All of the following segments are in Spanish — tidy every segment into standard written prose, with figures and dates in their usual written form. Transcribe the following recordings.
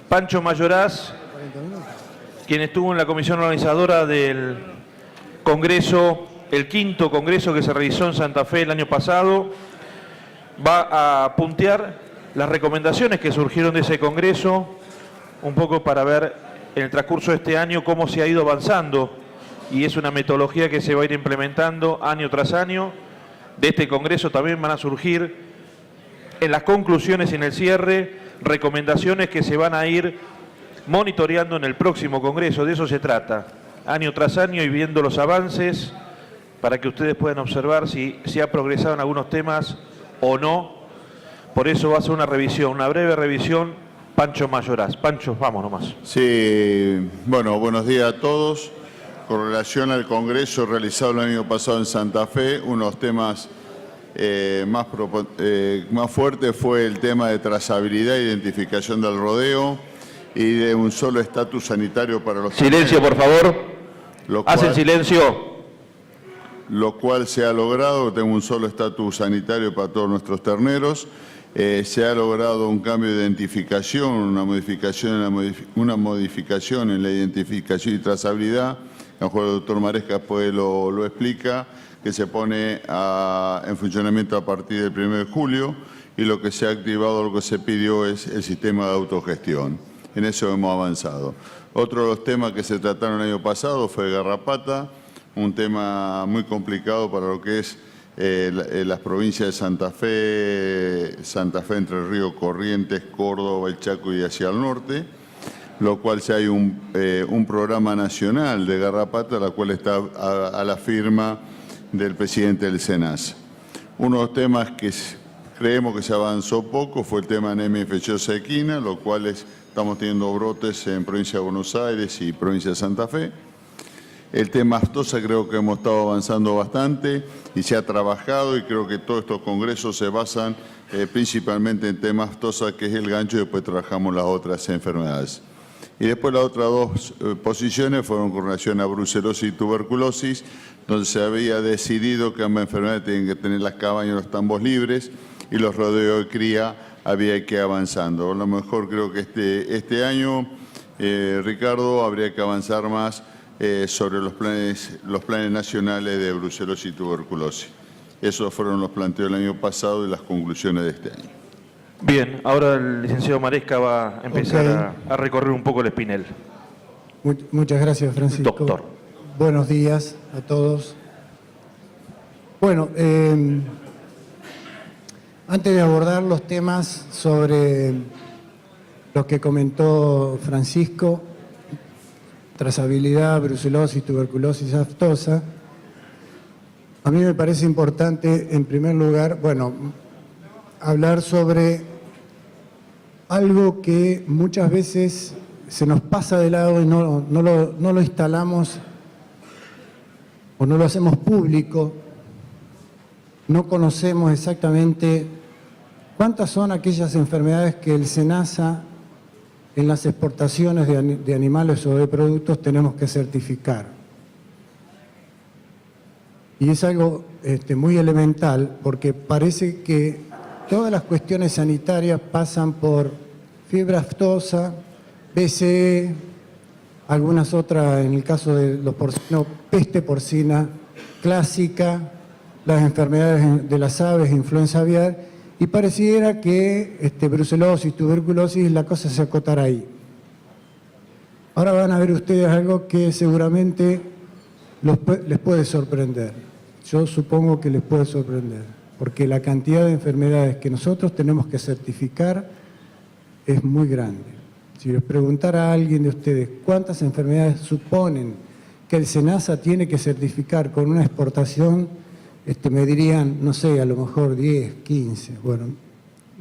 Pancho Mayoraz, quien estuvo en la comisión organizadora del Congreso, el quinto Congreso que se realizó en Santa Fe el año pasado, va a puntear las recomendaciones que surgieron de ese Congreso, un poco para ver en el transcurso de este año cómo se ha ido avanzando, y es una metodología que se va a ir implementando año tras año. De este Congreso también van a surgir en las conclusiones y en el cierre recomendaciones que se van a ir monitoreando en el próximo Congreso. De eso se trata, año tras año, y viendo los avances para que ustedes puedan observar si ha progresado en algunos temas o no. Por eso va a ser una revisión, una breve revisión. Pancho Mayoraz. Pancho, vamos nomás. Sí, bueno, buenos días a todos. Con relación al Congreso realizado el año pasado en Santa Fe, unos temas más fuertes fue el tema de trazabilidad e identificación del rodeo y de un solo estatus sanitario para los silencio, terneros. por favor. Hacen silencio. Lo cual se ha logrado, tengo un solo estatus sanitario para todos nuestros terneros. Se ha logrado un cambio de identificación, una modificación en la identificación y trazabilidad. A lo mejor el doctor Maresca después lo explica, que se pone en funcionamiento a partir del 1 de julio, y lo que se ha activado, lo que se pidió es el sistema de autogestión. En eso hemos avanzado. Otro de los temas que se trataron el año pasado fue garrapata, un tema muy complicado para lo que es las provincias de Santa Fe, Entre Ríos, Corrientes, Córdoba, el Chaco y hacia el norte, lo cual si hay un programa nacional de garrapata, la cual está a la firma del presidente del SENASA. Uno de los temas que creemos que se avanzó poco fue el tema de anemia infecciosa equina, lo cual estamos teniendo brotes en provincia de Buenos Aires y provincia de Santa Fe. El tema aftosa creo que hemos estado avanzando bastante y se ha trabajado, y creo que todos estos congresos se basan principalmente en tema aftosa, que es el gancho, y después trabajamos las otras enfermedades. Y después las otras dos posiciones fueron con relación a brucelosis y tuberculosis, donde se había decidido que ambas enfermedades tienen que tener las cabañas y los tambos libres, y los rodeos de cría había que ir avanzando. A lo mejor creo que este año, Ricardo, habría que avanzar más sobre los planes nacionales de brucelosis y tuberculosis. Esos fueron los planteos del año pasado y las conclusiones de este año. Bien, ahora el licenciado Maresca va a empezar a recorrer un poco el espinel. Muchas gracias, Francisco. Doctor. Buenos días a todos. Bueno, antes de abordar los temas sobre los que comentó Francisco, trazabilidad, brucelosis, tuberculosis aftosa, a mí me parece importante, en primer lugar, hablar sobre algo que muchas veces se nos pasa de lado y no lo instalamos o no lo hacemos público. No conocemos exactamente cuántas son aquellas enfermedades que el SENASA en las exportaciones de animales o de productos tenemos que certificar. Y es algo muy elemental, porque parece que todas las cuestiones sanitarias pasan por fiebre aftosa, BCE, algunas otras, en el caso de los porcinos, peste porcina clásica, las enfermedades de las aves, influenza aviar, y pareciera que brucelosis, tuberculosis, la cosa se acotará ahí. Ahora van a ver ustedes algo que seguramente les puede sorprender. Yo supongo que les puede sorprender, porque la cantidad de enfermedades que nosotros tenemos que certificar es muy grande. Si les preguntara a alguien de ustedes cuántas enfermedades suponen que el SENASA tiene que certificar con una exportación, me dirían, no sé, a lo mejor 10, 15. Bueno,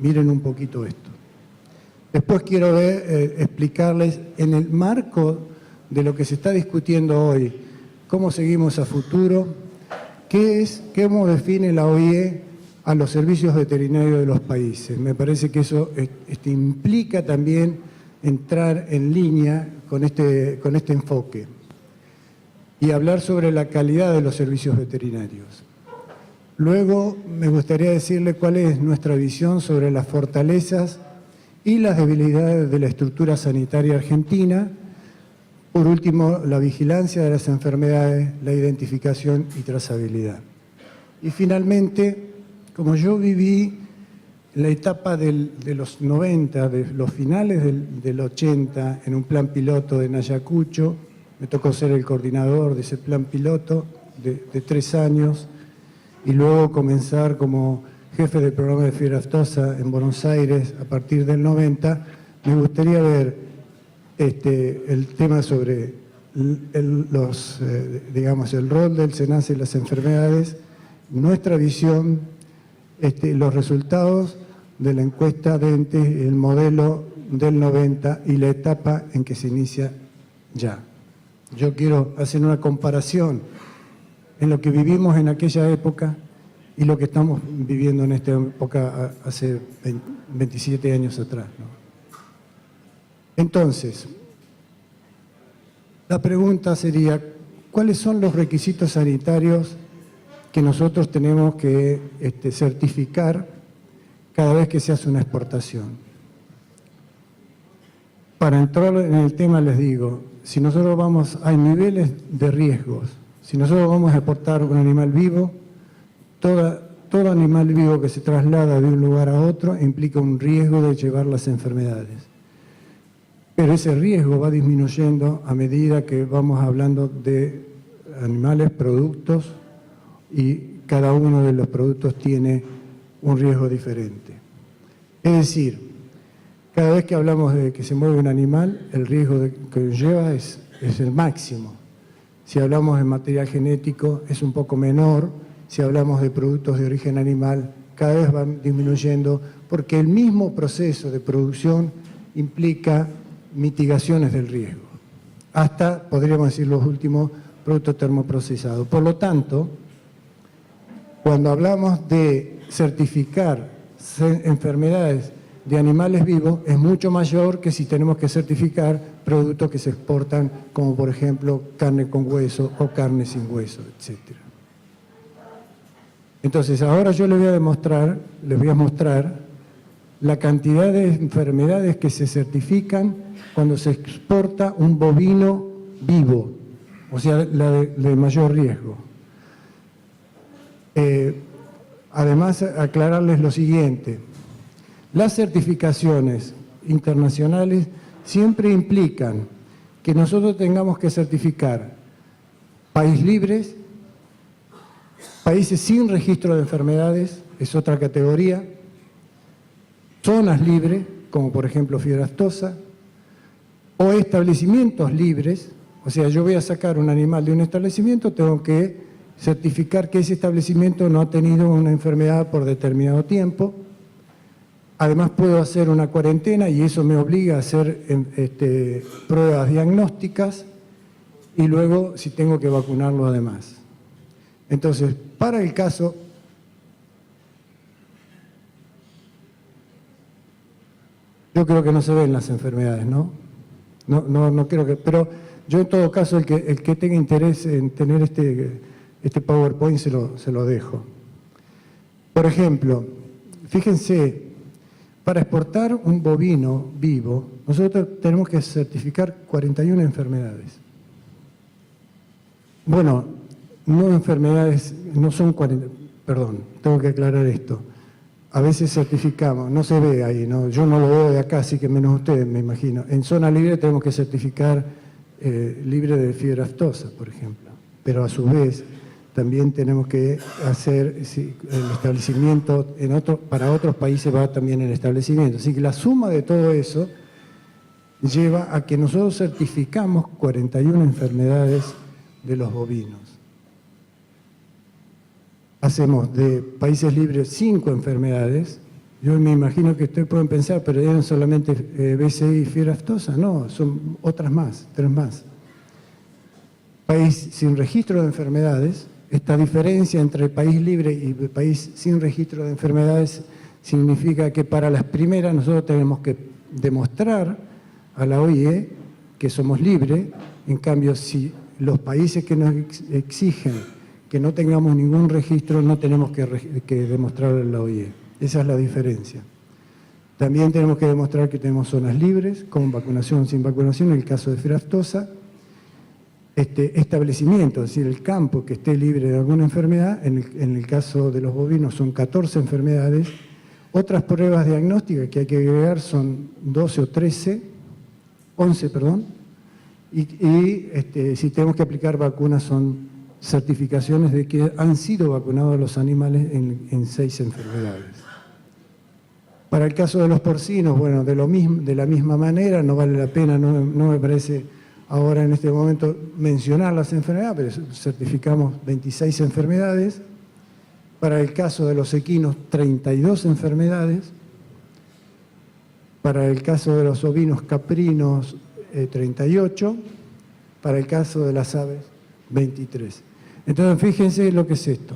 miren un poquito esto. Después quiero explicarles, en el marco de lo que se está discutiendo hoy, cómo seguimos a futuro, cómo define la OIE a los servicios veterinarios de los países. Me parece que eso implica también entrar en línea con este enfoque y hablar sobre la calidad de los servicios veterinarios. Luego me gustaría decirle cuál es nuestra visión sobre las fortalezas y las debilidades de la estructura sanitaria argentina. Por último, la vigilancia de las enfermedades, la identificación y trazabilidad. Y finalmente, como yo viví la etapa de los 90, de los finales del 80, en un plan piloto de Ayacucho, me tocó ser el coordinador de ese plan piloto de 3 años y luego comenzar como jefe del programa de fiebre aftosa en Buenos Aires a partir del 90, me gustaría ver el tema sobre el rol del SENASA y las enfermedades, nuestra visión, los resultados de la encuesta DENTE, el modelo del 90 y la etapa en que se inicia ya. Yo quiero hacer una comparación en lo que vivimos en aquella época y lo que estamos viviendo en esta época hace 27 años atrás, ¿no? Entonces, la pregunta sería, ¿cuáles son los requisitos sanitarios que nosotros tenemos que certificar cada vez que se hace una exportación? Para entrar en el tema les digo, si nosotros hay niveles de riesgos. Si nosotros vamos a exportar un animal vivo, todo animal vivo que se traslada de un lugar a otro implica un riesgo de llevar las enfermedades. Pero ese riesgo va disminuyendo a medida que vamos hablando de animales, productos, y cada uno de los productos tiene un riesgo diferente. Es decir, cada vez que hablamos de que se mueve un animal, el riesgo que lleva es el máximo. Si hablamos de material genético, es un poco menor. Si hablamos de productos de origen animal, cada vez van disminuyendo, porque el mismo proceso de producción implica mitigaciones del riesgo, hasta, podríamos decir, los últimos productos termoprocesados. Por lo tanto, cuando hablamos de certificar enfermedades de animales vivos, es mucho mayor que si tenemos que certificar productos que se exportan, como por ejemplo carne con hueso o carne sin hueso, etc. Entonces, ahora yo les voy a mostrar la cantidad de enfermedades que se certifican cuando se exporta un bovino vivo, o sea, la de mayor riesgo. Además, aclararles lo siguiente. Las certificaciones internacionales siempre implican que nosotros tengamos que certificar países libres, países sin registro de enfermedades, es otra categoría, zonas libres, como por ejemplo fiebre aftosa, o establecimientos libres, o sea, yo voy a sacar un animal de un establecimiento, tengo que certificar que ese establecimiento no ha tenido una enfermedad por determinado tiempo. Además puedo hacer una cuarentena y eso me obliga a hacer pruebas diagnósticas y luego si tengo que vacunarlo además. Entonces, para el caso, yo creo que no se ven las enfermedades, ¿no? No creo que, pero yo en todo caso el que tenga interés en tener este PowerPoint se lo dejo. Por ejemplo, fíjense, para exportar un bovino vivo, nosotros tenemos que certificar 41 enfermedades. Bueno, no enfermedades, no son 40, perdón, tengo que aclarar esto. A veces certificamos, no se ve ahí, ¿no? Yo no lo veo de acá, así que menos ustedes, me imagino. En zona libre tenemos que certificar libre de fiebre aftosa, por ejemplo. Pero a su vez también tenemos que hacer el establecimiento, para otros países va también el establecimiento. Así que la suma de todo eso lleva a que nosotros certificamos 41 enfermedades de los bovinos. Hacemos de países libres 5 enfermedades. Yo me imagino que ustedes pueden pensar, pero eran solamente BCI y fiebre aftosa. No, son otras más, 3 más. País sin registro de enfermedades. Esta diferencia entre país libre y país sin registro de enfermedades significa que para las primeras nosotros tenemos que demostrar a la OIE que somos libres. En cambio, si los países que nos exigen que no tengamos ningún registro, no tenemos que demostrarlo a la OIE. Esa es la diferencia. También tenemos que demostrar que tenemos zonas libres, con vacunación o sin vacunación, en el caso de fiebre aftosa. Establecimiento, es decir, el campo que esté libre de alguna enfermedad, en el caso de los bovinos son 14 enfermedades. Otras pruebas diagnósticas que hay que agregar son 12 o 11, perdón, y si tenemos que aplicar vacunas son certificaciones de que han sido vacunados los animales en 6 enfermedades. Para el caso de los porcinos, bueno, de la misma manera, no vale la pena, no me parece ahora en este momento mencionar las enfermedades, pero certificamos 26 enfermedades. Para el caso de los equinos, 32 enfermedades. Para el caso de los ovinos caprinos, 38. Para el caso de las aves, 23. Entonces, fíjense lo que es esto.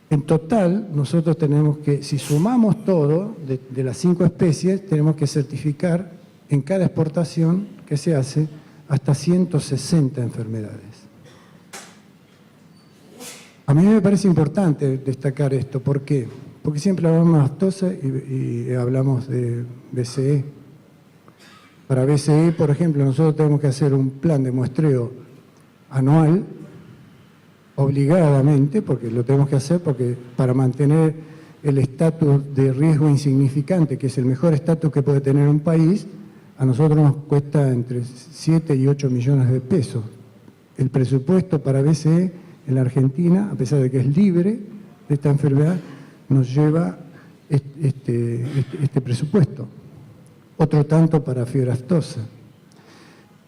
En total, nosotros tenemos que, si sumamos todo de las 5 especies, tenemos que certificar en cada exportación que se hace hasta 160 enfermedades. A mí me parece importante destacar esto. ¿Por qué? Porque siempre hablamos de aftosa y hablamos de BCE. Para BCE, por ejemplo, nosotros tenemos que hacer un plan de muestreo anual, obligadamente, porque lo tenemos que hacer porque para mantener el estatus de riesgo insignificante, que es el mejor estatus que puede tener un país, a nosotros nos cuesta entre 7 y 8 millones de pesos. El presupuesto para BCE en la Argentina, a pesar de que es libre de esta enfermedad, nos lleva este presupuesto. Otro tanto para fiebre aftosa.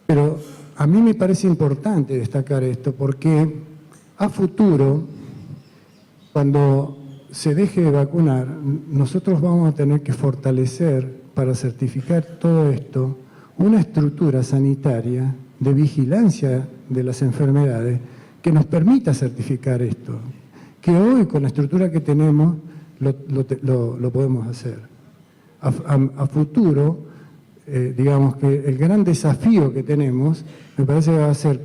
Pero a mí me parece importante destacar esto porque a futuro, cuando se deje de vacunar, nosotros vamos a tener que fortalecer para certificar todo esto una estructura sanitaria de vigilancia de las enfermedades que nos permita certificar esto, que hoy con la estructura que tenemos lo podemos hacer. A futuro, digamos que el gran desafío que tenemos, me parece que va a ser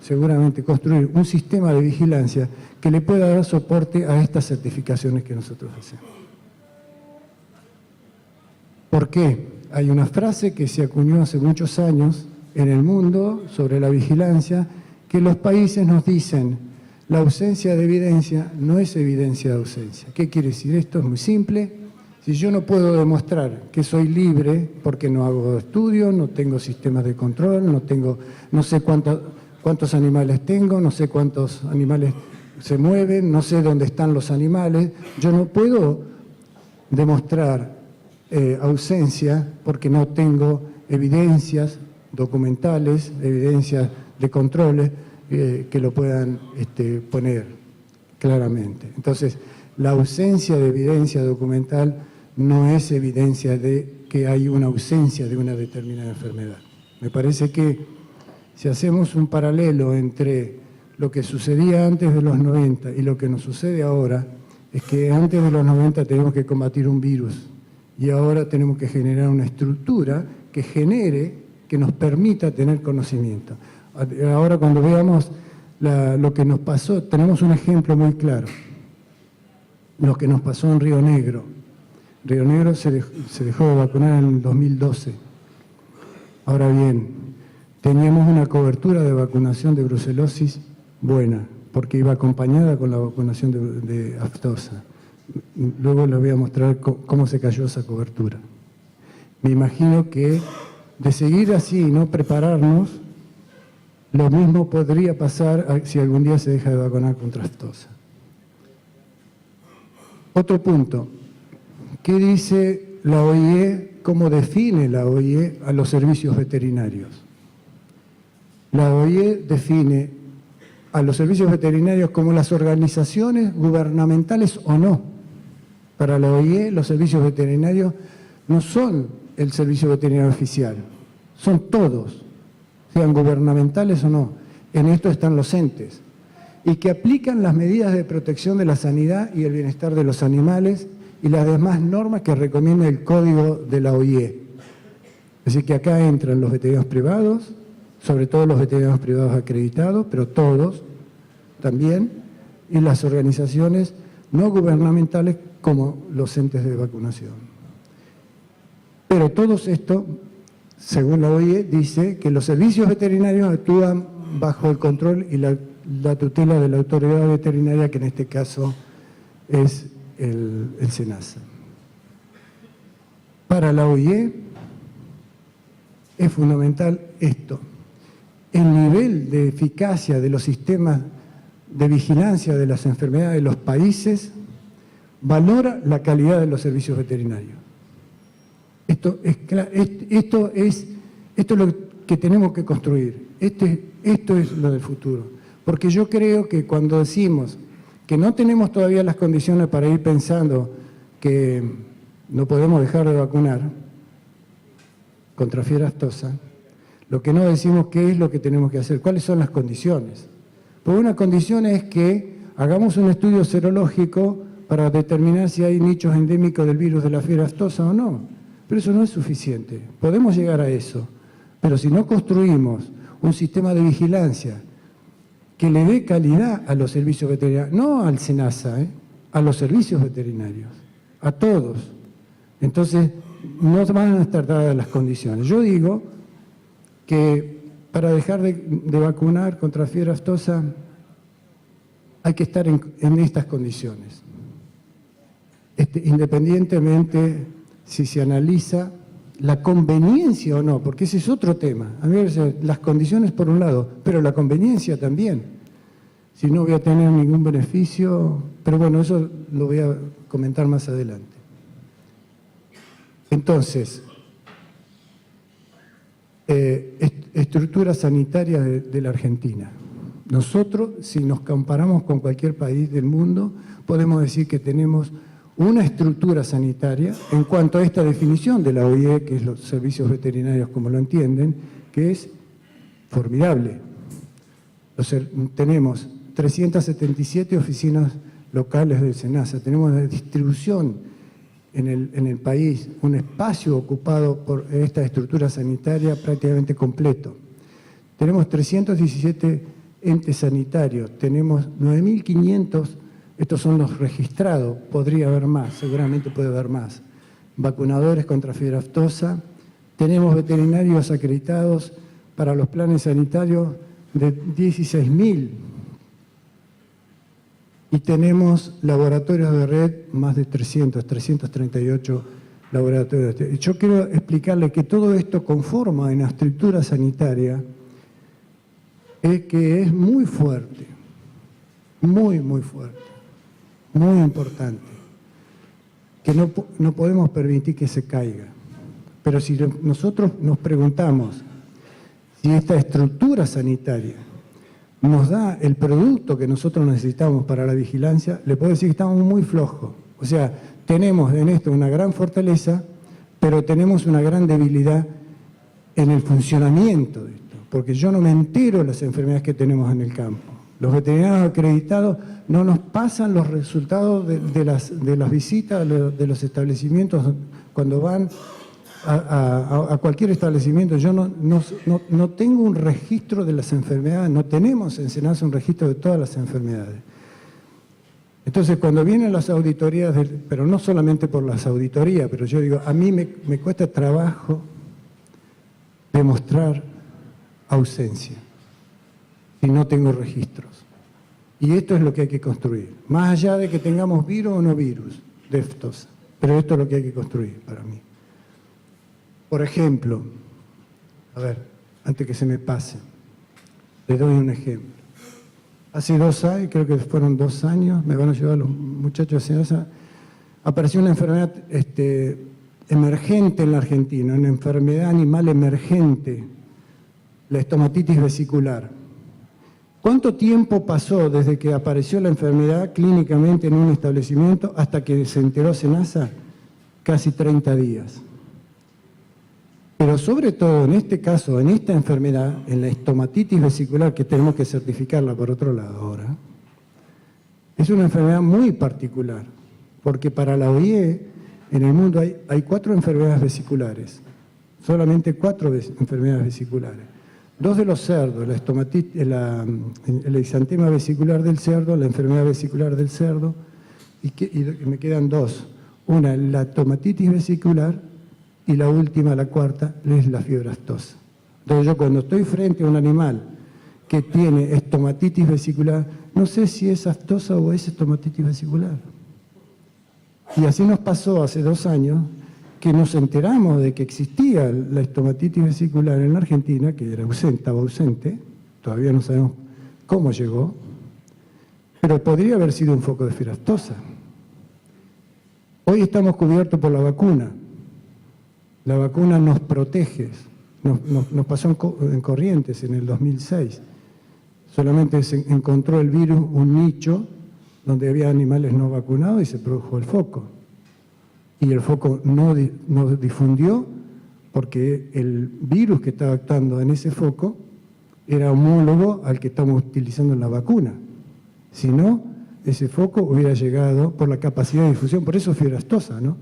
seguramente construir un sistema de vigilancia que le pueda dar soporte a estas certificaciones que nosotros hacemos. ¿Por qué? Hay una frase que se acuñó hace muchos años en el mundo sobre la vigilancia, que los países nos dicen, la ausencia de evidencia no es evidencia de ausencia. ¿Qué quiere decir esto? Es muy simple. Si yo no puedo demostrar que soy libre porque no hago estudios, no tengo sistemas de control, no sé cuántos animales tengo, no sé cuántos animales se mueven, no sé dónde están los animales, yo no puedo demostrar ausencia porque no tengo evidencias documentales, evidencias de controles que lo puedan poner claramente. Entonces, la ausencia de evidencia documental no es evidencia de que hay una ausencia de una determinada enfermedad. Me parece que si hacemos un paralelo entre lo que sucedía antes de los 90 y lo que nos sucede ahora, es que antes de los 90 teníamos que combatir un virus y ahora tenemos que generar una estructura que nos permita tener conocimiento. Ahora cuando veamos lo que nos pasó, tenemos un ejemplo muy claro. Lo que nos pasó en Río Negro. Río Negro se dejó de vacunar en el 2012. Ahora bien, teníamos una cobertura de vacunación de brucelosis buena, porque iba acompañada con la vacunación de aftosa. Luego les voy a mostrar cómo se cayó esa cobertura. Me imagino que de seguir así y no prepararnos, lo mismo podría pasar si algún día se deja de vacunar contra aftosa. Otro punto. ¿Qué dice la OIE? ¿Cómo define la OIE a los servicios veterinarios? La OIE define a los servicios veterinarios como las organizaciones gubernamentales o no. Para la OIE, los servicios veterinarios no son el servicio veterinario oficial, son todos, sean gubernamentales o no. En esto están los entes, y que aplican las medidas de protección de la sanidad y el bienestar de los animales y las demás normas que recomienda el código de la OIE. Así que acá entran los veterinarios privados, sobre todo los veterinarios privados acreditados, pero todos también, y las organizaciones no gubernamentales como los entes de vacunación. Pero todo esto, según la OIE, dice que los servicios veterinarios actúan bajo el control y la tutela de la autoridad veterinaria, que en este caso es el SENASA. Para la OIE es fundamental esto. El nivel de eficacia de los sistemas de vigilancia de las enfermedades de los países valora la calidad de los servicios veterinarios. Esto es lo que tenemos que construir. Esto es lo del futuro. Porque yo creo que cuando decimos que no tenemos todavía las condiciones para ir pensando que no podemos dejar de vacunar contra fiebre aftosa, lo que no decimos qué es lo que tenemos que hacer, cuáles son las condiciones. Pues una condición es que hagamos un estudio serológico para determinar si hay nichos endémicos del virus de la fiebre aftosa o no. Pero eso no es suficiente. Podemos llegar a eso, pero si no construimos un sistema de vigilancia que le dé calidad a los servicios veterinarios, no al SENASA, a los servicios veterinarios, a todos. Entonces, no van a estar dadas las condiciones. Yo digo que para dejar de vacunar contra fiebre aftosa hay que estar en estas condiciones. Independientemente si se analiza la conveniencia o no, porque ese es otro tema. A mí me parece las condiciones por un lado, pero la conveniencia también. Si no voy a tener ningún beneficio, pero bueno, eso lo voy a comentar más adelante. Entonces, estructura sanitaria de la Argentina. Nosotros, si nos comparamos con cualquier país del mundo, podemos decir que tenemos una estructura sanitaria en cuanto a esta definición de la OIE, que es los servicios veterinarios como lo entienden, que es formidable. Tenemos 377 oficinas locales del SENASA, tenemos la distribución en el país, un espacio ocupado por esta estructura sanitaria prácticamente completo. Tenemos 317 entes sanitarios, tenemos 9.500. Estos son los registrados, podría haber más, seguramente puede haber más. Vacunadores contra fiebre aftosa, tenemos veterinarios acreditados para los planes sanitarios de 16.000 y tenemos laboratorios de red, más de 338 laboratorios. Yo quiero explicarle que todo esto conforma en la estructura sanitaria que es muy fuerte, muy fuerte. Muy importante, que no podemos permitir que se caiga. Pero si nosotros nos preguntamos si esta estructura sanitaria nos da el producto que nosotros necesitamos para la vigilancia, le puedo decir que estamos muy flojos. O sea, tenemos en esto una gran fortaleza, pero tenemos una gran debilidad en el funcionamiento de esto, porque yo no me entero de las enfermedades que tenemos en el campo. Los veterinarios acreditados no nos pasan los resultados de las visitas de los establecimientos cuando van a cualquier establecimiento. Yo no tengo un registro de las enfermedades, no tenemos en SENASA un registro de todas las enfermedades. Entonces, cuando vienen las auditorías, pero no solamente por las auditorías, pero yo digo, a mí me cuesta trabajo demostrar ausencia si no tengo registros. Y esto es lo que hay que construir. Más allá de que tengamos virus o no virus de aftosa. Pero esto es lo que hay que construir para mí. Por ejemplo, a ver, antes que se me pase, les doy un ejemplo. Hace 2 años, creo que fueron 2 años, me van a ayudar los muchachos de SENASA, apareció una enfermedad emergente en la Argentina, una enfermedad animal emergente, la estomatitis vesicular. ¿Cuánto tiempo pasó desde que apareció la enfermedad clínicamente en un establecimiento hasta que se enteró SENASA? Casi 30 días. Pero sobre todo en este caso, en esta enfermedad, en la estomatitis vesicular, que tenemos que certificarla por otro lado ahora, es una enfermedad muy particular, porque para la OIE en el mundo hay 4 enfermedades vesiculares, solamente 4 enfermedades vesiculares. 2 de los cerdos, la estomatitis, el exantema vesicular del cerdo, la enfermedad vesicular del cerdo, y me quedan 2. Una, la estomatitis vesicular, y la última, la cuarta, es la fiebre aftosa. Entonces yo cuando estoy frente a un animal que tiene estomatitis vesicular, no sé si es aftosa o es estomatitis vesicular. Y así nos pasó hace 2 años, que nos enteramos de que existía la estomatitis vesicular en la Argentina, que era estaba ausente, todavía no sabemos cómo llegó, pero podría haber sido un foco de fiebre aftosa. Hoy estamos cubiertos por la vacuna. La vacuna nos protege. Nos pasó en Corrientes en el 2006. Solamente se encontró el virus, un nicho, donde había animales no vacunados y se produjo el foco. Y el foco no difundió porque el virus que estaba actuando en ese foco era homólogo al que estamos utilizando en la vacuna. Si no, ese foco hubiera llegado por la capacidad de difusión, por eso fiebre aftosa, ¿no?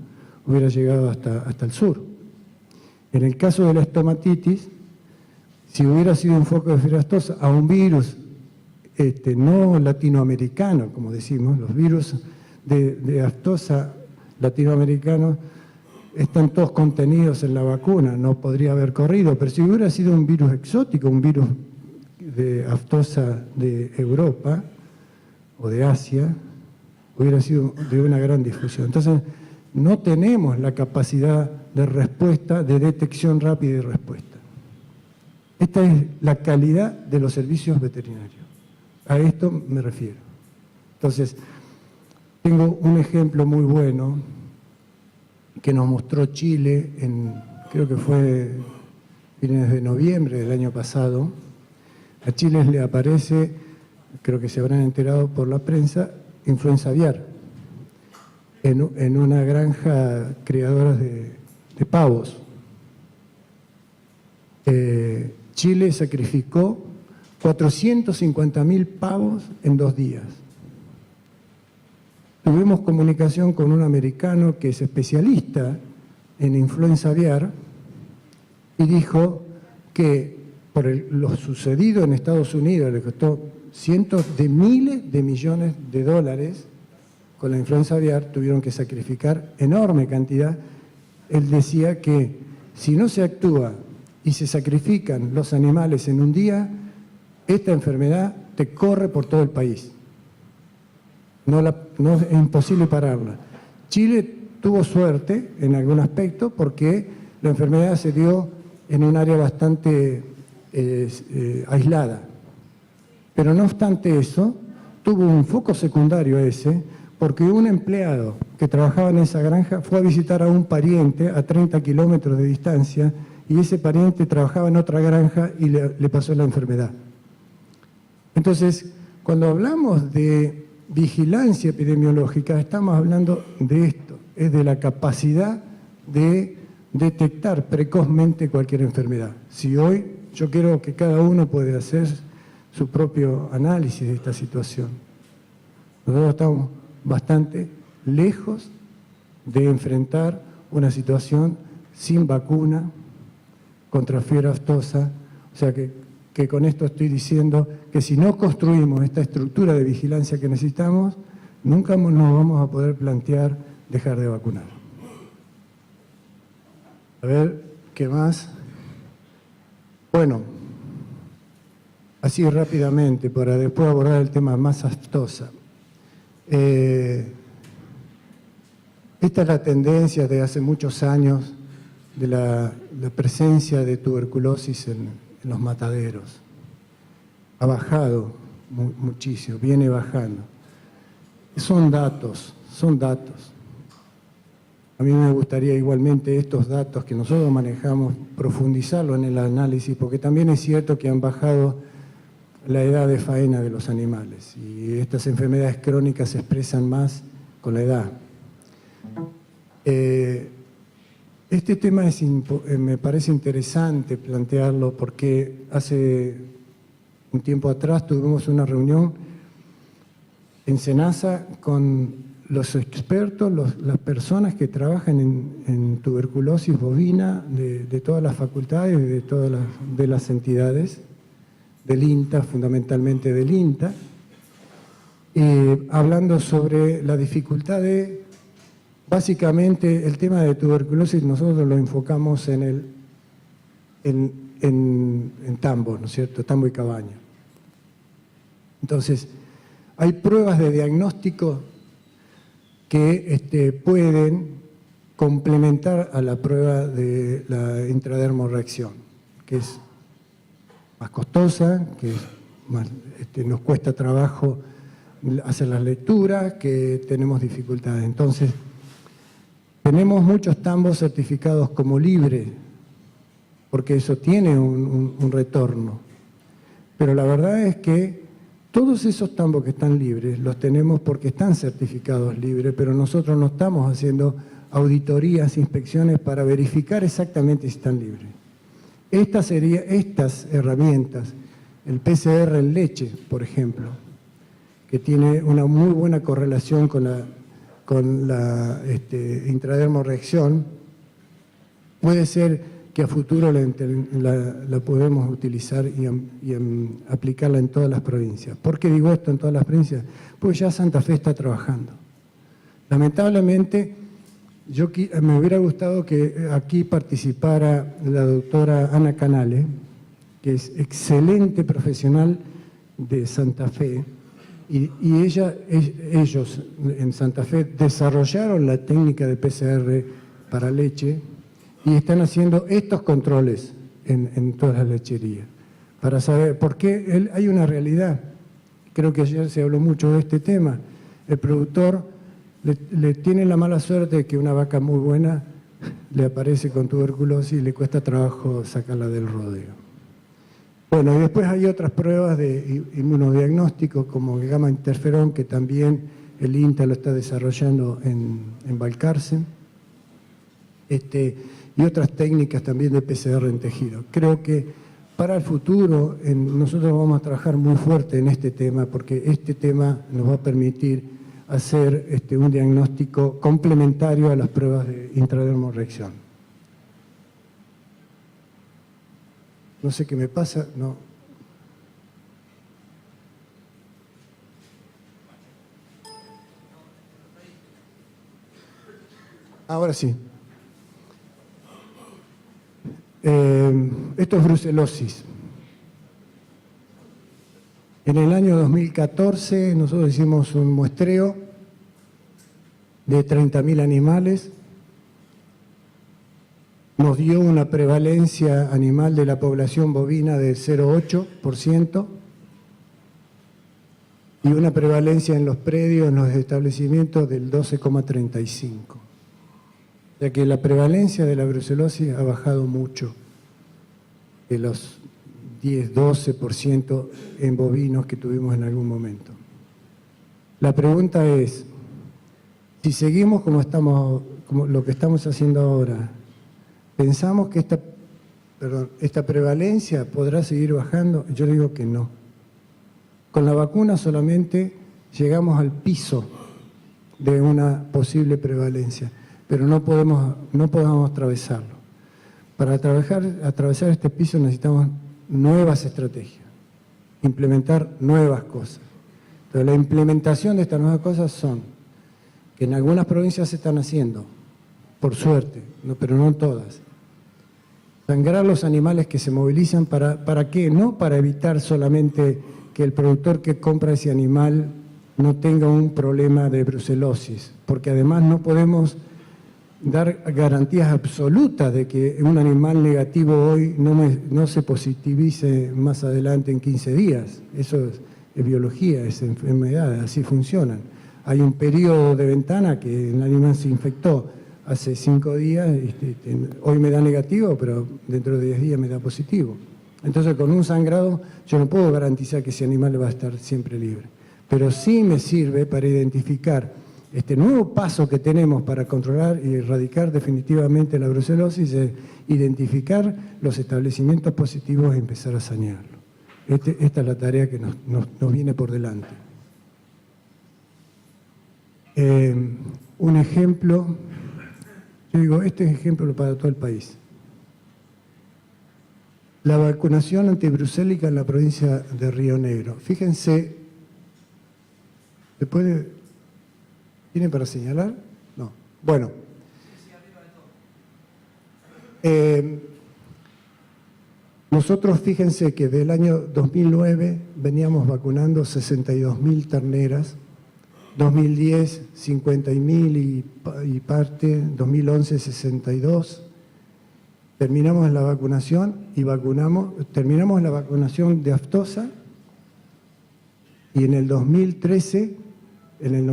Hubiera llegado hasta el sur. En el caso de la estomatitis, si hubiera sido un foco de fiebre aftosa a un virus no latinoamericano, como decimos, los virus de aftosa latinoamericanos están todos contenidos en la vacuna, no podría haber corrido, pero si hubiera sido un virus exótico, un virus de aftosa de Europa o de Asia, hubiera sido de una gran difusión. Entonces, no tenemos la capacidad de respuesta, de detección rápida y respuesta. Esta es la calidad de los servicios veterinarios. A esto me refiero. Entonces, tengo un ejemplo muy bueno que nos mostró Chile creo que fue fines de noviembre del año pasado. A Chile le aparece, creo que se habrán enterado por la prensa, influenza aviar en una granja criadora de pavos. Chile sacrificó 450.000 pavos en 2 días. Tuvimos comunicación con un americano que es especialista en influenza aviar y dijo que por lo sucedido en Estados Unidos le costó cientos de miles de millones de dólares con la influenza aviar, tuvieron que sacrificar enorme cantidad. Él decía que si no se actúa y se sacrifican los animales en un día, esta enfermedad te corre por todo el país. No es imposible pararla. Chile tuvo suerte en algún aspecto porque la enfermedad se dio en un área bastante aislada. Pero no obstante eso, tuvo un foco secundario ese, porque un empleado que trabajaba en esa granja fue a visitar a un pariente a 30 kilómetros de distancia y ese pariente trabajaba en otra granja y le pasó la enfermedad. Entonces, cuando hablamos de vigilancia epidemiológica, estamos hablando de esto, es de la capacidad de detectar precozmente cualquier enfermedad. Si hoy yo quiero que cada uno puede hacer su propio análisis de esta situación. Nosotros estamos bastante lejos de enfrentar una situación sin vacuna contra fiebre aftosa, o sea que con esto estoy diciendo que si no construimos esta estructura de vigilancia que necesitamos, nunca nos vamos a poder plantear dejar de vacunar. A ver, ¿qué más? Bueno, así rápidamente, para después abordar el tema más aftosa. Esta es la tendencia de hace muchos años de la presencia de tuberculosis en los mataderos. Ha bajado muchísimo, viene bajando. Son datos. A mí me gustaría igualmente estos datos que nosotros manejamos, profundizarlo en el análisis, porque también es cierto que han bajado la edad de faena de los animales y estas enfermedades crónicas se expresan más con la edad. Este tema me parece interesante plantearlo porque hace un tiempo atrás tuvimos una reunión en SENASA con los expertos, las personas que trabajan en tuberculosis bovina de todas las facultades, de todas las entidades, del INTA, fundamentalmente del INTA, hablando sobre la dificultad de Básicamente, el tema de tuberculosis nosotros lo enfocamos en tambo, ¿no es cierto? Tambo y cabaña. Entonces, hay pruebas de diagnóstico que pueden complementar a la prueba de la intradermorreacción, que es más costosa, que es más, nos cuesta trabajo hacer las lecturas, que tenemos dificultades. Entonces, tenemos muchos tambos certificados como libres, porque eso tiene un retorno. Pero la verdad es que todos esos tambos que están libres los tenemos porque están certificados libres, pero nosotros no estamos haciendo auditorías, inspecciones para verificar exactamente si están libres. Estas herramientas, el PCR en leche, por ejemplo, que tiene una muy buena correlación con la intradermorreacción, puede ser que a futuro la podemos utilizar y aplicarla en todas las provincias. ¿Por qué digo esto en todas las provincias? Pues ya Santa Fe está trabajando. Lamentablemente, me hubiera gustado que aquí participara la doctora Ana Canale, que es excelente profesional de Santa Fe, y ellos en Santa Fe desarrollaron la técnica de PCR para leche y están haciendo estos controles en todas las lecherías para saber, porque hay una realidad. Creo que ayer se habló mucho de este tema. El productor le tiene la mala suerte de que una vaca muy buena le aparece con tuberculosis y le cuesta trabajo sacarla del rodeo. Bueno, y después hay otras pruebas de inmunodiagnóstico como el gamma interferón, que también el INTA lo está desarrollando en Balcarce, y otras técnicas también de PCR en tejido. Creo que para el futuro nosotros vamos a trabajar muy fuerte en este tema, porque este tema nos va a permitir hacer un diagnóstico complementario a las pruebas de intradermorreacción. No sé qué me pasa, no. Ahora sí. Esto es brucelosis. En el año 2014 nosotros hicimos un muestreo de 30.000 animales. Nos dio una prevalencia animal de la población bovina de 0,8% y una prevalencia en los predios, en los establecimientos, del 12,35%. O sea que la prevalencia de la brucelosis ha bajado mucho, de los 10-12% en bovinos que tuvimos en algún momento. La pregunta es, si seguimos como lo que estamos haciendo ahora, ¿pensamos que esta prevalencia podrá seguir bajando? Yo digo que no. Con la vacuna solamente llegamos al piso de una posible prevalencia, pero no podemos atravesarlo. Para atravesar este piso necesitamos nuevas estrategias, implementar nuevas cosas. Pero la implementación de estas nuevas cosas son que en algunas provincias se están haciendo, por suerte, pero no en todas. Sangrar los animales que se movilizan, ¿para qué? No para evitar solamente que el productor que compra ese animal no tenga un problema de brucelosis, porque además no podemos dar garantías absolutas de que un animal negativo hoy no se positivice más adelante en 15 días. Eso es biología, es enfermedad, así funcionan. Hay un periodo de ventana que el animal se infectó hace 5 días, hoy me da negativo, pero dentro de 10 días me da positivo. Entonces, con un sangrado yo no puedo garantizar que ese animal va a estar siempre libre. Pero sí me sirve para identificar este nuevo paso que tenemos para controlar y erradicar definitivamente la brucelosis, es identificar los establecimientos positivos y empezar a sanearlo. Esta es la tarea que nos viene por delante. Un ejemplo, yo digo, este es ejemplo para todo el país. La vacunación antibrucélica en la provincia de Río Negro. Fíjense, ¿tienen para señalar? No. Bueno, nosotros fíjense que del año 2009 veníamos vacunando 62.000 terneras, 2010 50.000 y parte, 2011 62. Terminamos la vacunación y terminamos la vacunación de aftosa y en el 2013, en el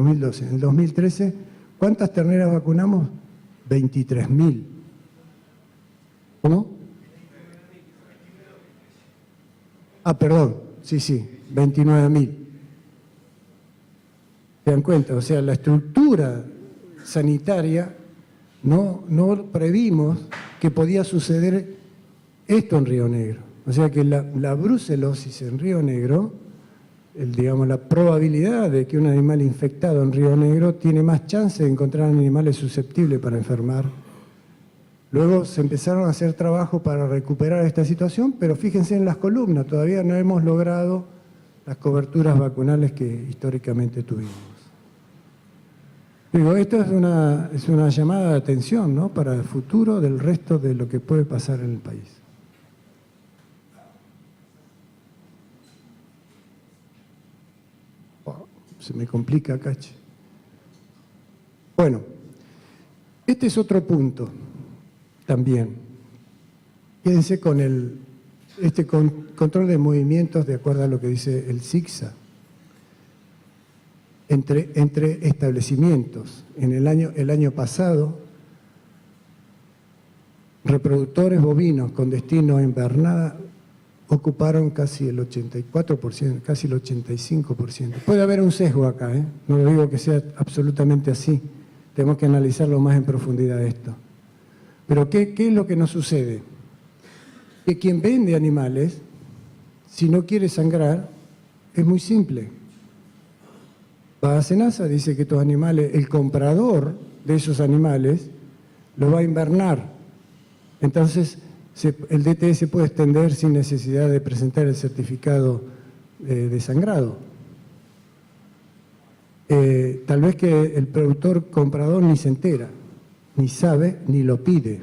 2013, ¿cuántas terneras vacunamos? 23.000. ¿Cómo? Ah, perdón, sí, 29.000. ¿Se dan cuenta? O sea, la estructura sanitaria no previmos que podía suceder esto en Río Negro. O sea que la brucelosis en Río Negro, digamos, la probabilidad de que un animal infectado en Río Negro tiene más chance de encontrar animales susceptibles para enfermar. Luego se empezaron a hacer trabajo para recuperar esta situación, pero fíjense en las columnas, todavía no hemos logrado las coberturas vacunales que históricamente tuvimos. Digo, esto es una llamada de atención, ¿no?, para el futuro del resto de lo que puede pasar en el país. Oh, se me complica, cache. Bueno, este es otro punto también. Quédense con este control de movimientos de acuerdo a lo que dice el CICSA. Entre establecimientos. El año pasado, reproductores bovinos con destino a invernada ocuparon casi el 84%, casi el 85%. Puede haber un sesgo acá, no lo digo que sea absolutamente así. Tenemos que analizarlo más en profundidad esto. Pero ¿qué es lo que nos sucede? Que quien vende animales, si no quiere sangrar, es muy simple. Va a Senasa, dice que estos animales, el comprador de esos animales, los va a invernar. Entonces, el DTS puede extender sin necesidad de presentar el certificado de sangrado. Tal vez que el productor comprador ni se entera, ni sabe, ni lo pide.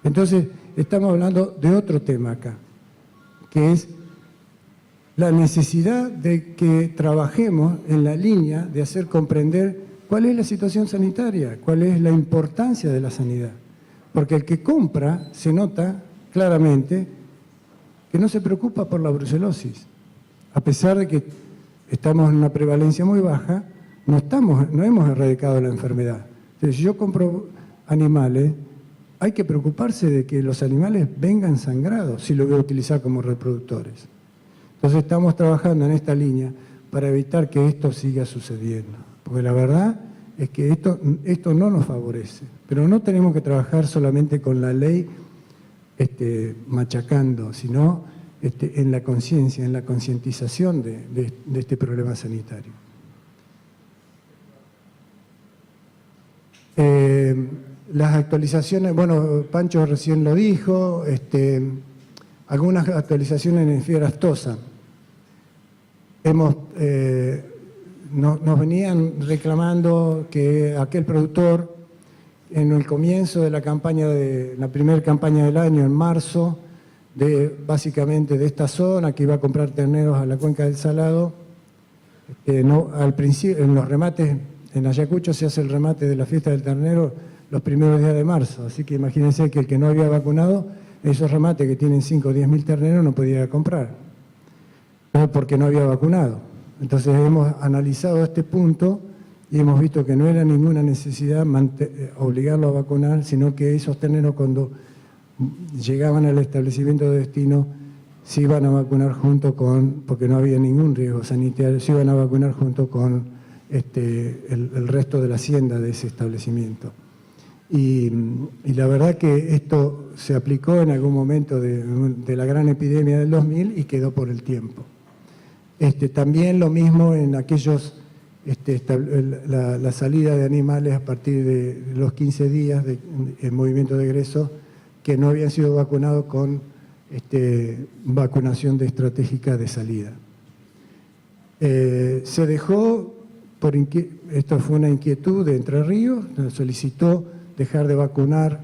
Entonces, estamos hablando de otro tema acá, que es la necesidad de que trabajemos en la línea de hacer comprender cuál es la situación sanitaria, cuál es la importancia de la sanidad. Porque el que compra se nota claramente que no se preocupa por la brucelosis. A pesar de que estamos en una prevalencia muy baja, no hemos erradicado la enfermedad. Entonces, si yo compro animales, hay que preocuparse de que los animales vengan sangrados si los voy a utilizar como reproductores. Entonces estamos trabajando en esta línea para evitar que esto siga sucediendo. Porque la verdad es que esto no nos favorece. Pero no tenemos que trabajar solamente con la ley machacando, sino en la conciencia, en la concientización de este problema sanitario. Las actualizaciones, bueno, Pancho recién lo dijo, algunas actualizaciones en fiebre aftosa. Nos venían reclamando que aquel productor, en el comienzo de la primera campaña del año, en marzo, básicamente de esta zona, que iba a comprar terneros a la cuenca del Salado, al principio, en los remates, en Ayacucho se hace el remate de la fiesta del ternero los primeros días de marzo, así que imagínense que el que no había vacunado, esos remates que tienen 5 o 10 mil terneros no podía ir a comprar, porque no había vacunado. Entonces hemos analizado este punto y hemos visto que no era ninguna necesidad obligarlo a vacunar, sino que esos terneros cuando llegaban al establecimiento de destino se iban a vacunar porque no había ningún riesgo sanitario, se iban a vacunar junto con el resto de la hacienda de ese establecimiento. Y la verdad que esto se aplicó en algún momento de la gran epidemia del 2000 y quedó por el tiempo. También lo mismo en aquellos, la salida de animales a partir de los 15 días de movimiento de egreso que no habían sido vacunados con vacunación estratégica de salida. Se dejó esto fue una inquietud de Entre Ríos, solicitó dejar de vacunar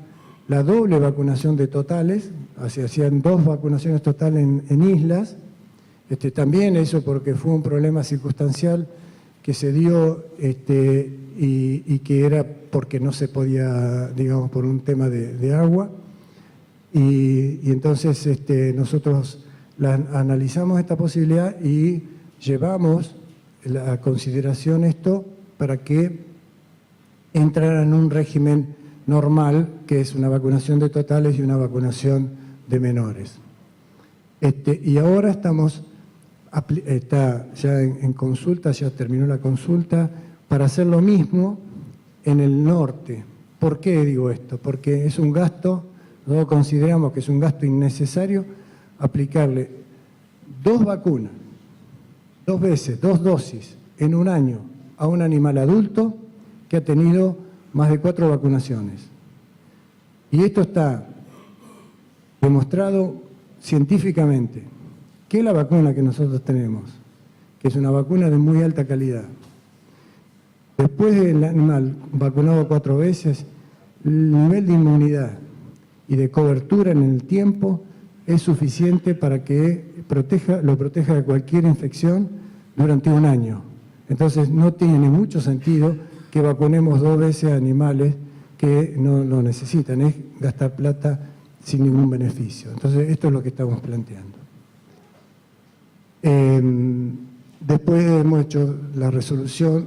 la doble vacunación de totales, se hacían 2 vacunaciones totales en islas, también eso porque fue un problema circunstancial que se dio y que era porque no se podía, digamos, por un tema de agua, y entonces nosotros analizamos esta posibilidad y llevamos a consideración esto para que entrara en un régimen normal, que es una vacunación de totales y una vacunación de menores. Y ahora está ya en consulta, ya terminó la consulta, para hacer lo mismo en el norte. ¿Por qué digo esto? Porque es un gasto, nosotros consideramos que es un gasto innecesario aplicarle 2 vacunas, 2 veces, 2 dosis en un año a un animal adulto que ha tenido más de 4 vacunaciones. Y esto está demostrado científicamente que la vacuna que nosotros tenemos, que es una vacuna de muy alta calidad, después del animal vacunado 4 veces, el nivel de inmunidad y de cobertura en el tiempo es suficiente para que lo proteja de cualquier infección durante un año. Entonces no tiene mucho sentido que vacunemos 2 veces a animales que no lo necesitan, es gastar plata sin ningún beneficio. Entonces esto es lo que estamos planteando. Después hemos hecho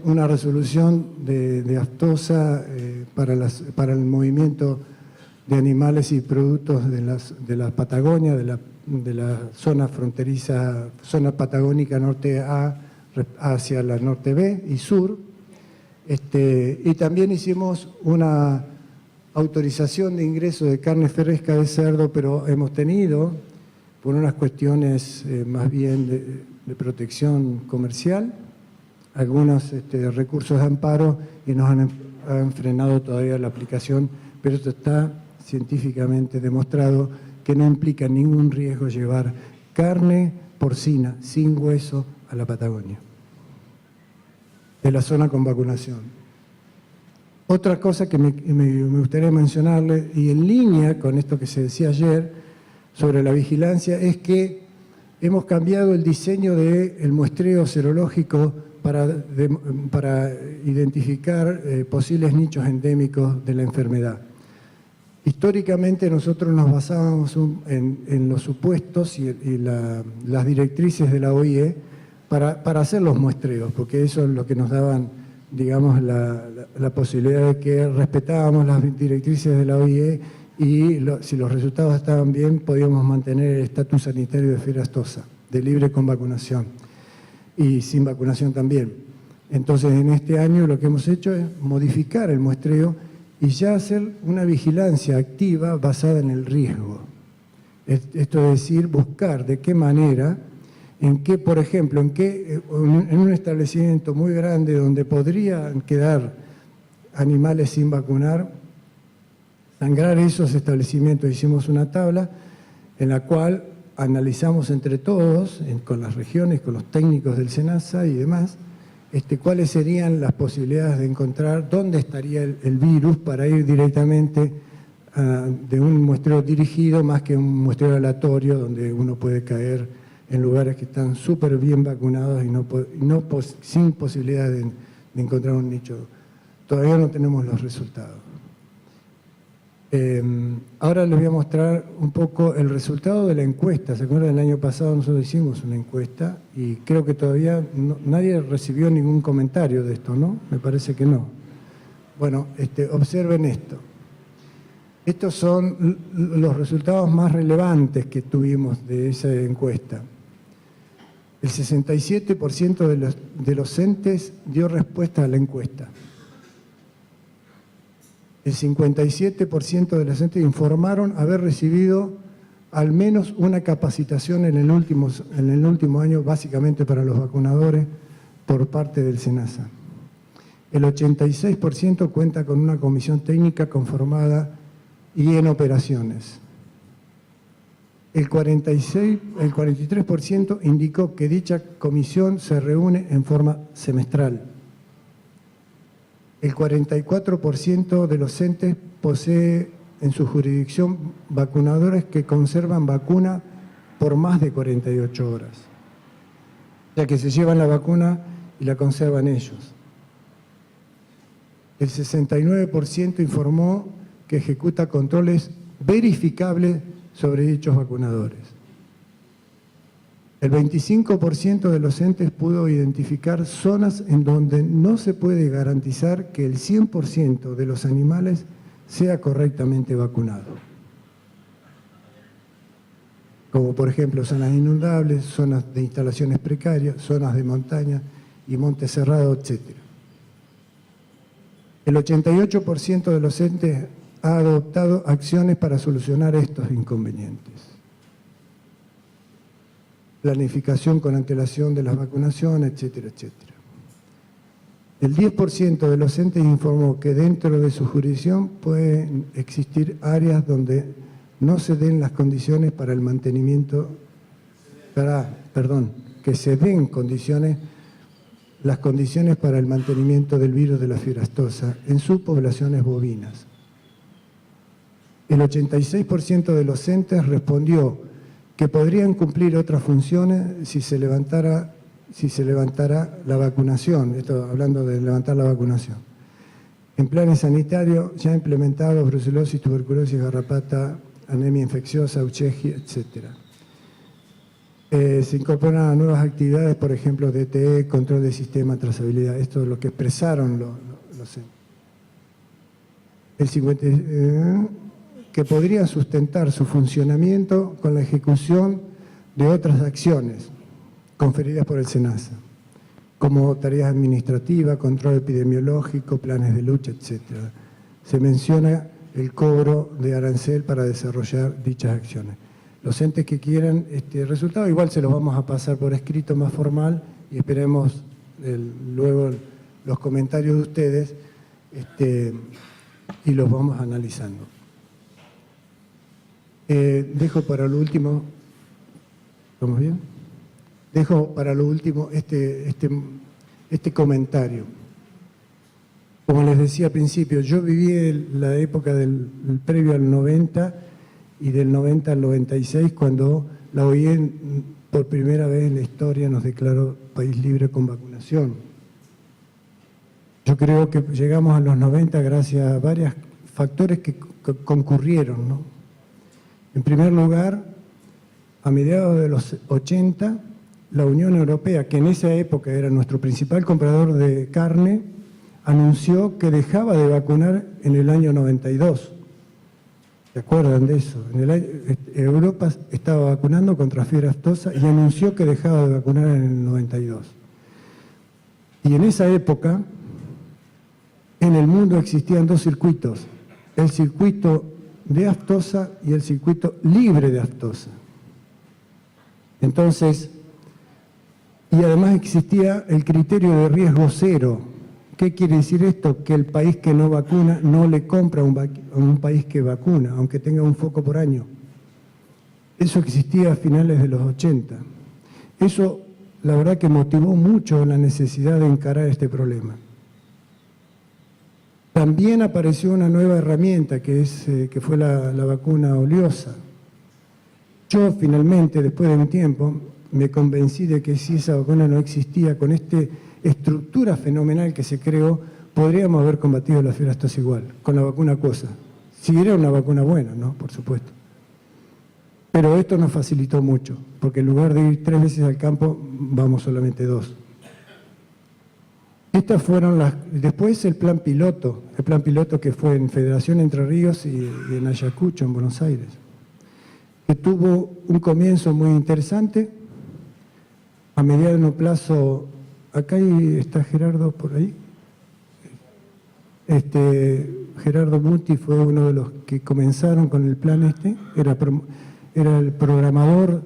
una resolución de Aftosa para el movimiento de animales y productos de la Patagonia, de la zona fronteriza, zona patagónica norte A hacia la norte B y sur. Y también hicimos una autorización de ingreso de carne fresca de cerdo, pero hemos tenido, por unas cuestiones más bien de protección comercial, algunos recursos de amparo y nos han frenado todavía la aplicación, pero esto está científicamente demostrado que no implica ningún riesgo llevar carne porcina sin hueso a la Patagonia, de la zona con vacunación. Otra cosa que me gustaría mencionarle, y en línea con esto que se decía ayer sobre la vigilancia, es que hemos cambiado el diseño del muestreo serológico para identificar posibles nichos endémicos de la enfermedad. Históricamente nosotros nos basábamos en los supuestos y las directrices de la OIE para hacer los muestreos, porque eso es lo que nos daban, digamos, la posibilidad de que respetábamos las directrices de la OIE y si los resultados estaban bien podíamos mantener el estatus sanitario de fiebre aftosa, de libre con vacunación y sin vacunación también. Entonces en este año lo que hemos hecho es modificar el muestreo y ya hacer una vigilancia activa basada en el riesgo. Esto es decir, buscar de qué manera, por ejemplo, en un establecimiento muy grande donde podrían quedar animales sin vacunar, sangrar esos establecimientos. Hicimos una tabla en la cual analizamos entre todos, con las regiones, con los técnicos del SENASA y demás, cuáles serían las posibilidades de encontrar dónde estaría el virus para ir directamente de un muestreo dirigido más que un muestreo aleatorio donde uno puede caer en lugares que están súper bien vacunados y sin posibilidad de encontrar un nicho. Todavía no tenemos los resultados. Ahora les voy a mostrar un poco el resultado de la encuesta. ¿Se acuerdan? El año pasado nosotros hicimos una encuesta y creo que todavía nadie recibió ningún comentario de esto, ¿no? Me parece que no. Bueno, observen esto. Estos son los resultados más relevantes que tuvimos de esa encuesta. El 67% de los entes dio respuesta a la encuesta. El 57% de los entes informaron haber recibido al menos una capacitación en el último año, básicamente para los vacunadores, por parte del SENASA. El 86% cuenta con una comisión técnica conformada y en operaciones. El 43% indicó que dicha comisión se reúne en forma semestral. el 44% de los entes posee en su jurisdicción vacunadores que conservan vacuna por más de 48 horas. O sea que se llevan la vacuna y la conservan ellos. El 69% informó que ejecuta controles verificables sobre dichos vacunadores. El 25% de los entes pudo identificar zonas en donde no se puede garantizar que el 100% de los animales sea correctamente vacunado. Como por ejemplo zonas inundables, zonas de instalaciones precarias, zonas de montaña y monte cerrado, etc. El 88% de los entes ha adoptado acciones para solucionar estos inconvenientes. Planificación con antelación de las vacunaciones, etcétera, etcétera. El 10% de los entes informó que dentro de su jurisdicción pueden existir áreas donde no se den las condiciones para el mantenimiento, que se den las condiciones para el mantenimiento del virus de la fiebre aftosa en sus poblaciones bovinas. El 86% de los entes respondió que podrían cumplir otras funciones si se levantara la vacunación, esto hablando de levantar la vacunación. En planes sanitarios ya implementados brucelosis, tuberculosis, garrapata, anemia infecciosa, Auchegi, etc. Se incorporan a nuevas actividades, por ejemplo, DTE, control de sistema, trazabilidad. Esto es lo que expresaron los entes. El 50%, que podrían sustentar su funcionamiento con la ejecución de otras acciones conferidas por el SENASA, como tareas administrativas, control epidemiológico, planes de lucha, etc. Se menciona el cobro de arancel para desarrollar dichas acciones. Los entes que quieran este resultado, igual se los vamos a pasar por escrito más formal y esperemos luego los comentarios de ustedes y los vamos analizando. Dejo para lo último, ¿estamos bien? Dejo para lo último este comentario. Como les decía al principio, yo viví la época previo al 90 y del 90 al 96, cuando la OIE por primera vez en la historia nos declaró país libre con vacunación. Yo creo que llegamos a los 90 gracias a varios factores que concurrieron, ¿no? En primer lugar, a mediados de los 80, la Unión Europea, que en esa época era nuestro principal comprador de carne, anunció que dejaba de vacunar en el año 92. ¿Se acuerdan de eso? Europa estaba vacunando contra fiebre aftosa y anunció que dejaba de vacunar en el 92. Y en esa época, en el mundo existían dos circuitos, el circuito de aftosa y el circuito libre de aftosa. Entonces, y además existía el criterio de riesgo cero. ¿Qué quiere decir esto? Que el país que no vacuna no le compra a un país que vacuna, aunque tenga un foco por año. Eso existía a finales de los 80. Eso, la verdad, que motivó mucho la necesidad de encarar este problema. También apareció una nueva herramienta que fue la vacuna oleosa. Yo finalmente, después de un tiempo, me convencí de que si esa vacuna no existía, con esta estructura fenomenal que se creó, podríamos haber combatido la fiebre aftosa igual, con la vacuna acuosa. Si era una vacuna buena, ¿no? Por supuesto. Pero esto nos facilitó mucho, porque en lugar de ir 3 veces al campo, vamos solamente 2. Estas fueron después el plan piloto que fue en Federación Entre Ríos y en Ayacucho, en Buenos Aires, que tuvo un comienzo muy interesante. A mediano plazo, acá está Gerardo por ahí. Gerardo Muti fue uno de los que comenzaron con el plan era el programador,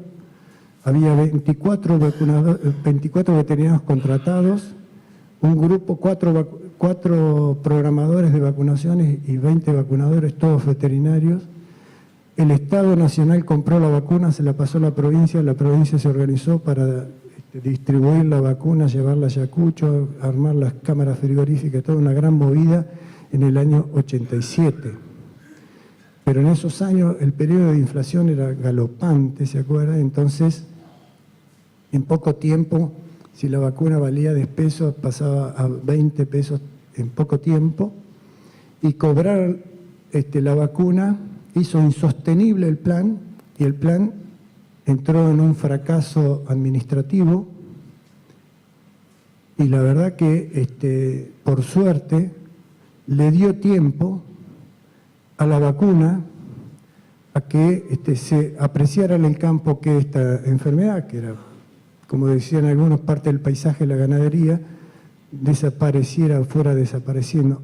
había 24 veterinarios contratados, un grupo, 4 programadores de vacunaciones y 20 vacunadores, todos veterinarios. El Estado Nacional compró la vacuna, se la pasó a la provincia se organizó para distribuir la vacuna, llevarla a Ayacucho, armar las cámaras frigoríficas, toda una gran movida en el año 87. Pero en esos años el periodo de inflación era galopante, ¿se acuerdan? Entonces, en poco tiempo, si la vacuna valía 10 pesos, pasaba a 20 pesos en poco tiempo, y cobrar la vacuna hizo insostenible el plan, y el plan entró en un fracaso administrativo, y la verdad que, por suerte, le dio tiempo a la vacuna a que se apreciara en el campo que esta enfermedad, que era, como decían algunos, parte del paisaje de la ganadería, desapareciera o fuera desapareciendo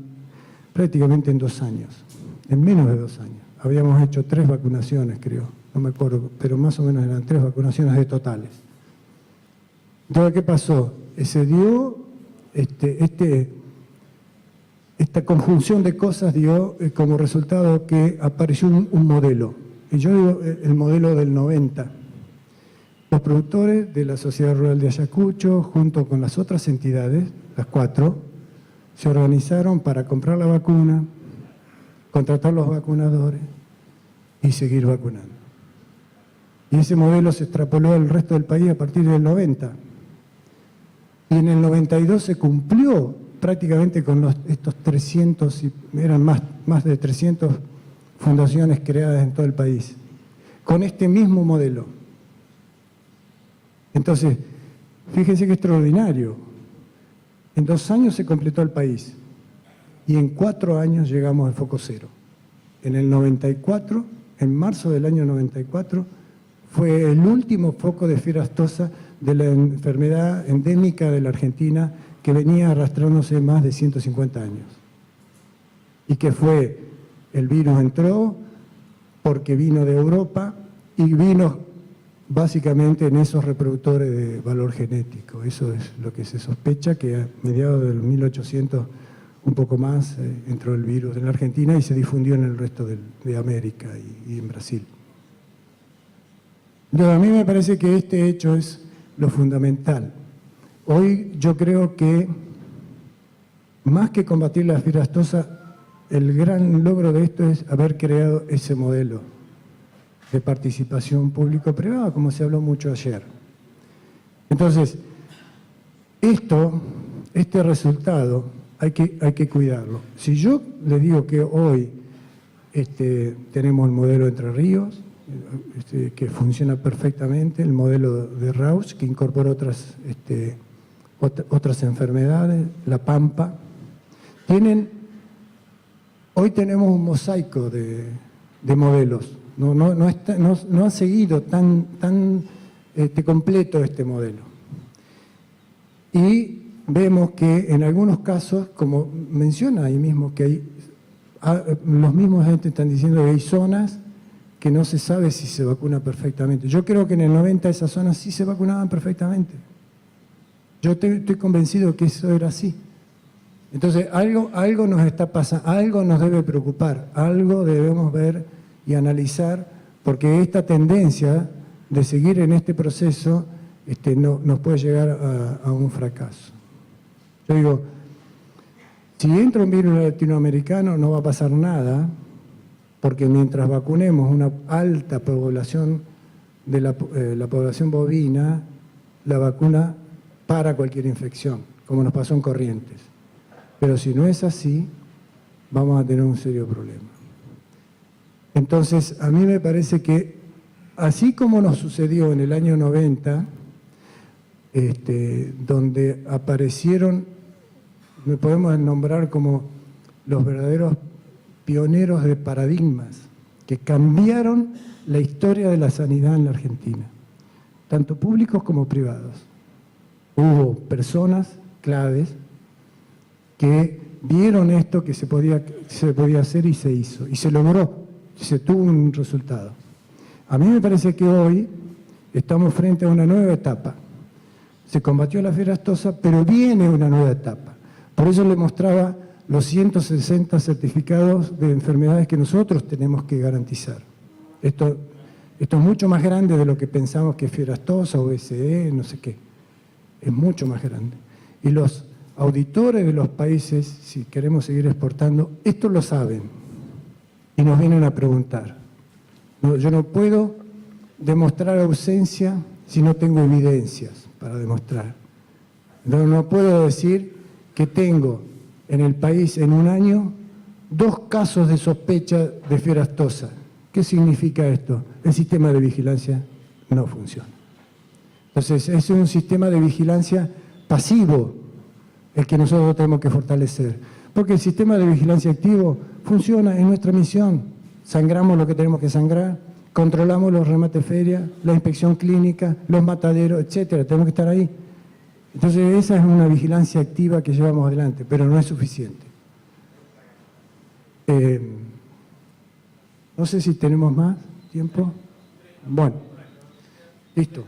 prácticamente en 2 años, en menos de 2 años. Habíamos hecho 3 vacunaciones, creo, no me acuerdo, pero más o menos eran 3 vacunaciones de totales. Entonces, ¿qué pasó? Se dio esta conjunción de cosas dio como resultado que apareció un modelo. Y yo digo el modelo del 90. Los productores de la Sociedad Rural de Ayacucho, junto con las otras entidades, las 4, se organizaron para comprar la vacuna, contratar los vacunadores y seguir vacunando. Y ese modelo se extrapoló al resto del país a partir del 90. Y en el 92 se cumplió prácticamente con estos 300, eran más de 300 fundaciones creadas en todo el país, con este mismo modelo. Entonces, fíjense qué extraordinario. En 2 años se completó el país y en 4 años llegamos al foco cero. En el 94, en marzo del año 94, fue el último foco de fiebre aftosa de la enfermedad endémica de la Argentina, que venía arrastrándose más de 150 años. Y que fue, el virus entró porque vino de Europa y vino básicamente en esos reproductores de valor genético. Eso es lo que se sospecha, que a mediados del 1800, un poco más, entró el virus en la Argentina y se difundió en el resto de América y en Brasil. Entonces, a mí me parece que este hecho es lo fundamental. Hoy yo creo que, más que combatir la fiebre aftosa, el gran logro de esto es haber creado ese modelo de participación público-privada, como se habló mucho ayer. Entonces, este resultado hay que cuidarlo. Si yo le digo que hoy tenemos el modelo Entre Ríos, que funciona perfectamente, el modelo de Rauch, que incorpora otras enfermedades, la Pampa. Hoy tenemos un mosaico de modelos. No ha seguido tan completo este modelo. Y vemos que en algunos casos, como menciona ahí mismo, que los mismos entes están diciendo que hay zonas que no se sabe si se vacuna perfectamente. Yo creo que en el 90 esas zonas sí se vacunaban perfectamente. Yo estoy convencido que eso era así. Entonces, algo nos está pasando, algo nos debe preocupar, algo debemos ver y analizar, porque esta tendencia de seguir en este proceso nos puede llegar a un fracaso. Yo digo, si entra un virus latinoamericano no va a pasar nada, porque mientras vacunemos una alta población de la población bovina, la vacuna para cualquier infección, como nos pasó en Corrientes. Pero si no es así, vamos a tener un serio problema. Entonces, a mí me parece que, así como nos sucedió en el año 90, donde aparecieron, me podemos nombrar como los verdaderos pioneros de paradigmas, que cambiaron la historia de la sanidad en la Argentina, tanto públicos como privados. Hubo personas claves que vieron esto que se podía hacer y se hizo, y se logró, se tuvo un resultado. A mí me parece que hoy estamos frente a una nueva etapa. Se combatió la fiebre aftosa, pero viene una nueva etapa. Por eso le mostraba los 160 certificados de enfermedades que nosotros tenemos que garantizar. Esto es mucho más grande de lo que pensamos que es fiebre aftosa o BSE, no sé qué. es mucho más grande. Y los auditores de los países, si queremos seguir exportando, esto lo saben y nos vienen a preguntar. No, yo no puedo demostrar ausencia si no tengo evidencias para demostrar. No puedo decir que tengo en el país en un año 2 casos de sospecha de fiebre aftosa. ¿Qué significa esto? El sistema de vigilancia no funciona. Entonces, es un sistema de vigilancia pasivo el que nosotros tenemos que fortalecer. Porque el sistema de vigilancia activo funciona en nuestra misión. Sangramos lo que tenemos que sangrar, controlamos los remates de feria, la inspección clínica, los mataderos, etcétera. Tenemos que estar ahí. Entonces, esa es una vigilancia activa que llevamos adelante, pero no es suficiente. No sé si tenemos más tiempo. Bueno, listo.